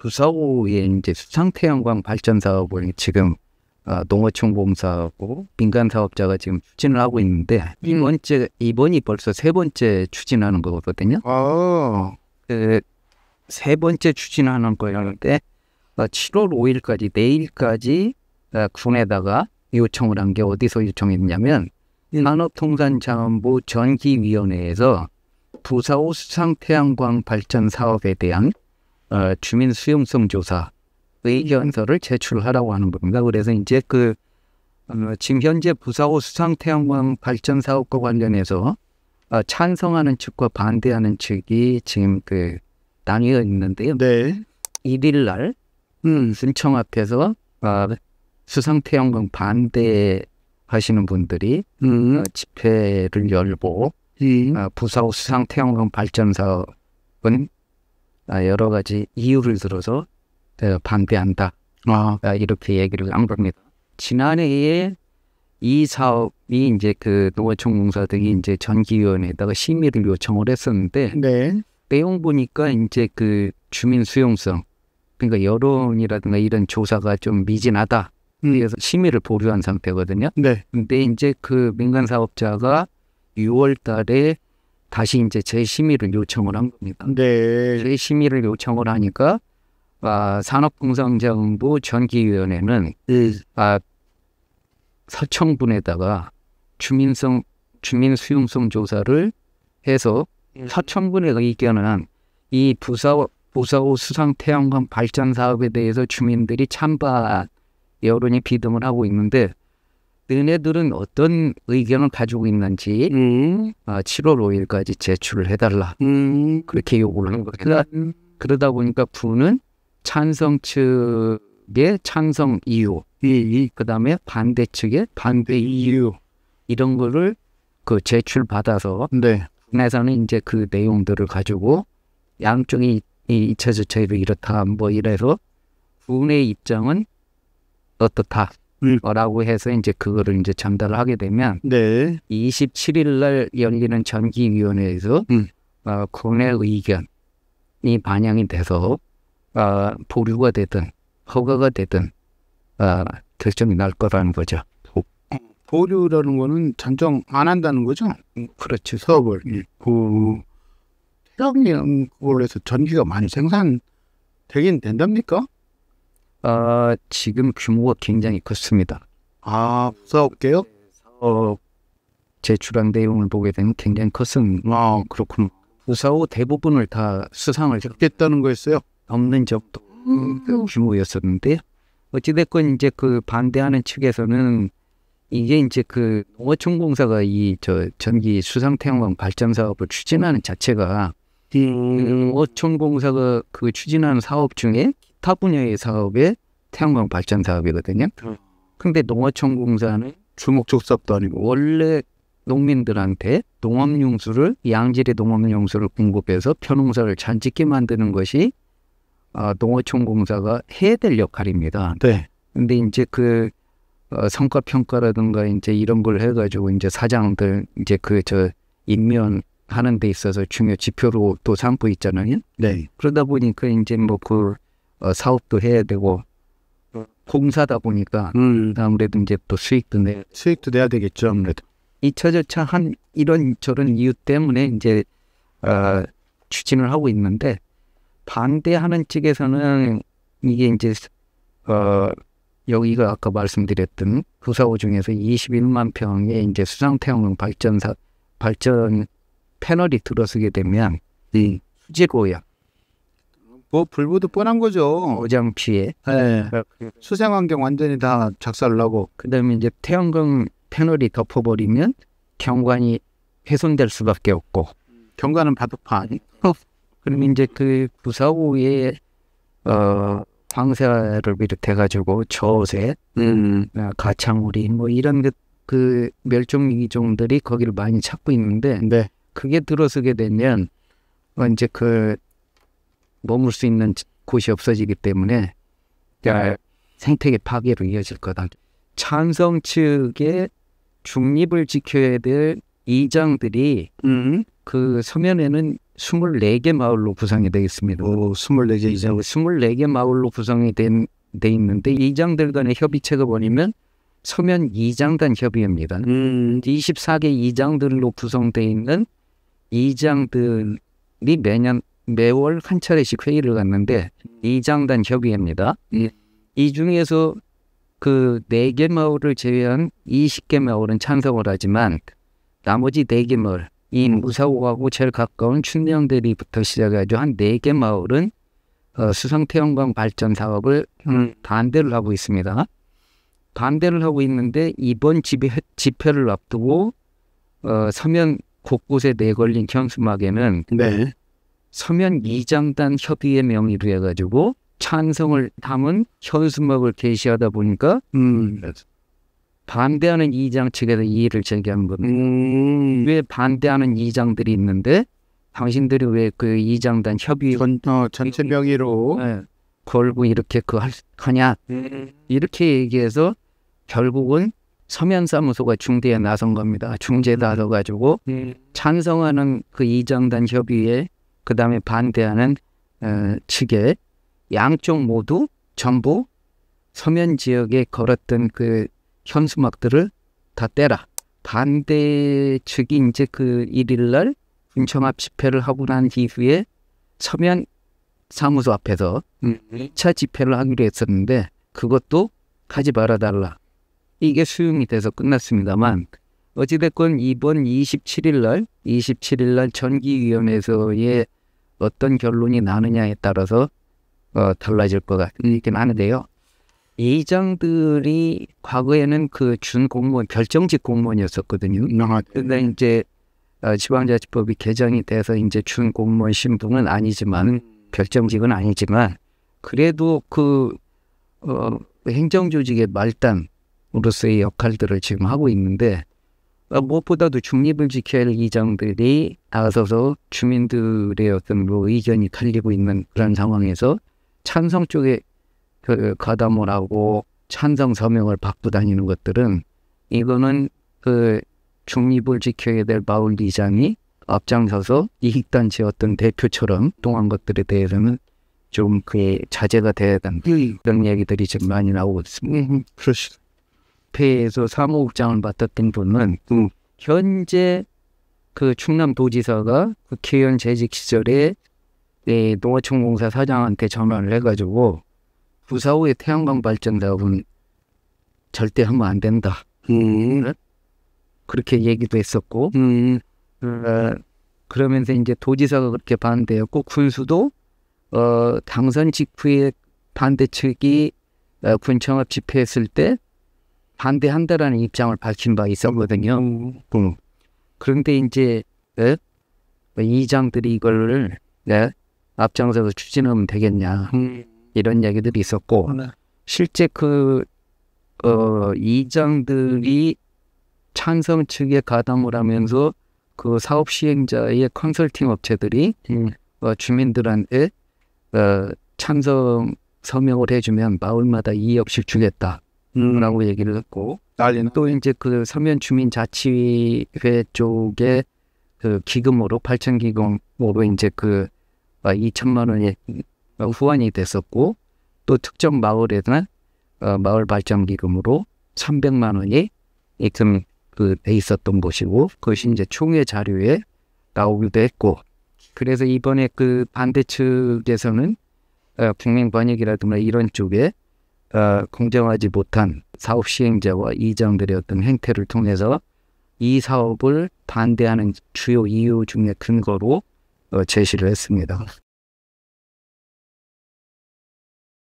부사호의 이제 수상태양광 발전 사업을 지금 농어촌공사하고 민간 사업자가 지금 추진을 하고 있는데 이번이 벌써 세 번째 추진하는 거거든요. 그 세 번째 추진하는 거였는데 7월 5일까지 내일까지 군에다가 요청을 한 게 어디서 요청했냐면 산업통상자원부 전기위원회에서 부사호 수상태양광 발전 사업에 대한 주민 수용성 조사 의견서를 제출하라고 하는 겁니다. 그래서 이제 지금 현재 부사호 수상태양광 발전 사업과 관련해서 찬성하는 측과 반대하는 측이 지금 나뉘어 있는데요. 네. 1일 날 순청 앞에서 수상태양광 반대하시는 분들이 집회를 열고 부사호 수상태양광 발전 사업은 여러 가지 이유를 들어서 반대한다. 이렇게 얘기를 한 겁니다. 지난해에 이 사업이 이제 농어촌공사 등이 이제 전기위원회에다가 심의를 요청을 했었는데 네. 내용 보니까 이제 주민 수용성, 그러니까 여론이라든가 이런 조사가 좀 미진하다. 그래서 심의를 보류한 상태거든요. 네. 근데 이제 민간 사업자가 6월 달에 다시 이제 재심의를 요청을 한 겁니다. 네. 재심의를 요청을 하니까 산업통상자원부 전기위원회는 서청군에다가 주민 수용성 조사를 해서 서청군의 의견은 이 부사호 수상태양광 발전 사업에 대해서 주민들이 찬반 여론이 비등을 하고 있는데 너네들은 어떤 의견을 가지고 있는지 7월 5일까지 제출을 해달라. 그렇게 요구를 한 거예요. 그러다 보니까 부는 찬성 측의 찬성 이유, 그다음에 반대 측의 반대 이유 이런 거를 제출 받아서 군에서는 이제 그 내용들을 가지고 양쪽이 이차저차로 이렇다 뭐 이래서 군의 입장은 어떻다. 라고 해서 이제 그거를 이제 전달을 하게 되면 27일 날 열리는 전기위원회에서 군의 의견이 반영이 돼서 보류가 되든 허가가 되든 결정이 날 거라는 거죠. 보류라는 거는 찬성 안 한다는 거죠? 그렇죠. 사업을. 태양광 그걸로 해서 전기가 많이 생산되긴 된답니까? 지금 규모가 굉장히 컸습니다. 부사업계요? 사업 제출한 내용을 보게 되면 굉장히 컸습니다. 그렇군요. 부사호 대부분을 다 수상을 했다는 거였어요? 없는 적도 규모였었는데 어찌됐건 이제 반대하는 측에서는 이게 이제 농어촌공사가 이 전기 수상태양광 발전 사업을 추진하는 자체가 농어촌공사가 추진하는 사업 중에 기타 분야의 사업의 태양광 발전 사업이거든요. 근데 농어촌공사는 주목적 사업도 아니고 원래 농민들한테 농업용수를 양질의 농업용수를 공급해서 벼농사를 잘 짓게 만드는 것이 농어촌공사가 해야 될 역할입니다. 네. 근데 이제 성과 평가라든가 이제 이런 걸 해가지고 이제 사장들 이제 임면하는 데 있어서 중요 지표로 또 삼고 있잖아요. 네. 그러다 보니까 이제 사업도 해야 되고 공사다 보니까 아무래도 이제 또 수익도 내야 되겠죠. 아무래도 2차저차 이런 저런 이유 때문에 이제 추진을 하고 있는데 반대하는 측에서는 이게 이제 여기가 아까 말씀드렸던 부사호 중에서 21만 평의 이제 수상태양광 발전 패널이 들어서게 되면 이 수질오염 불보듯 뻔한 거죠. 오장 피해, 수생환경 완전히 다 작살을 나고 그다음에 이제 태양광 패널이 덮어버리면 경관이 훼손될 수밖에 없고 경관은 바둑판. 그러면 이제 부사호의 황새를 비롯해가지고 저새, 가창우리 뭐 이런 멸종위기종들이 거기를 많이 찾고 있는데 그게 들어서게 되면 이제 머물 수 있는 곳이 없어지기 때문에 생태계 파괴로 이어질 거다. 찬성 측의 중립을 지켜야 될 이장들이 서면에는 24개 마을로 구성이 되어 있습니다. 24개 이상. 24개 마을로 구성이 돼 있는데 이장들 간의 협의체가 뭐냐면 서면 이장단 협의회입니다. 24개 이장들로 구성되어 있는 이장들이 매월 한 차례씩 회의를 갖는데 이장단 협의회입니다. 이 중에서 그 4개 마을을 제외한 20개 마을은 찬성을 하지만 나머지 4개 마을, 이 무사고하고 제일 가까운 춘령대리부터 시작해가지고 한 4개 마을은 수성태양광 발전 사업을 반대를 하고 있습니다. 반대를 하고 있는데 이번 집회를 앞두고 서면 곳곳에 내걸린 현수막에는 네. 서면 이장단 협의회 명의로 해가지고 찬성을 담은 현수막을 게시하다 보니까 반대하는 이장 측에서 이의를 제기한 겁니다. 왜 반대하는 이장들이 있는데 당신들이 왜 그 이장단 협의 전체 명의로 걸고 이렇게 하냐 이렇게 얘기해서 결국은 서면사무소가 중재에 나선 겁니다. 중재에 나서가지고 찬성하는 그 이장단 협의회 그 다음에 반대하는 측에 양쪽 모두 전부 서면 지역에 걸었던 그 현수막들을 다 떼라. 반대 측이 이제 그 1일날 군청합 집회를 하고 난 이후에 서면 사무소 앞에서 2차 집회를 하기로 했었는데 그것도 하지 말아달라. 이게 수용이 돼서 끝났습니다만 어찌됐건 이번 27일날 전기위원회에서의 어떤 결론이 나느냐에 따라서 달라질 것 같긴 하는데요. 이장들이 과거에는 그 준공무원, 결정직 공무원이었었거든요. 근데 이제 지방자치법이 개정이 돼서 이제 준공무원 신분은 아니지만 결정직은 아니지만 그래도 그 행정조직의 말단으로서의 역할들을 지금 하고 있는데 무엇보다도 중립을 지켜야 할 이장들이 나서서 주민들의 어떤 뭐 의견이 갈리고 있는 그런 상황에서 찬성 쪽에 가담을 하고 찬성 서명을 받고 다니는 것들은 이거는 그 중립을 지켜야 될 마을 이장이 앞장서서 이익단체 어떤 대표처럼 동한 것들에 대해서는 좀 그 자제가 돼야 된다. 이런 얘기들이 지금 많이 나오고 있습니다. 회에서 사무국장을 맡았던 분은 현재 그 충남도지사가 국회의원 재직 시절에 농어촌공사 사장한테 전화를 해가지고 부사후의 태양광 발전 사업은 절대 하면 안 된다. 그렇게 얘기도 했었고 그러면서 이제 도지사가 그렇게 반대했고 군수도 당선 직후에 반대 측이 군청합 집회했을 때 반대한다라는 입장을 밝힌 바 있었거든요. 그런데 이제 이장들이 이걸 앞장서서 추진하면 되겠냐 이런 얘기들이 있었고 실제 그 이장들이 찬성 측에 가담을 하면서 그 사업 시행자의 컨설팅 업체들이 주민들한테 찬성 서명을 해주면 마을마다 2억씩 주겠다. 라고 얘기를 했고 또 이제 그 서면 주민자치회 쪽에 그 기금으로 8천 기금으로 이제 그 2천만 원이 후원이 됐었고 또 특정 마을에는 마을 발전 기금으로 300만 원이 입금 돼 있었던 것이고 그것이 이제 총회 자료에 나오기도 했고 그래서 이번에 그 반대 측에서는 국민권익이라든가 이런 쪽에 공정하지 못한 사업 시행자와 이장들의 어떤 행태를 통해서 이 사업을 반대하는 주요 이유 중에 근거로 제시를 했습니다.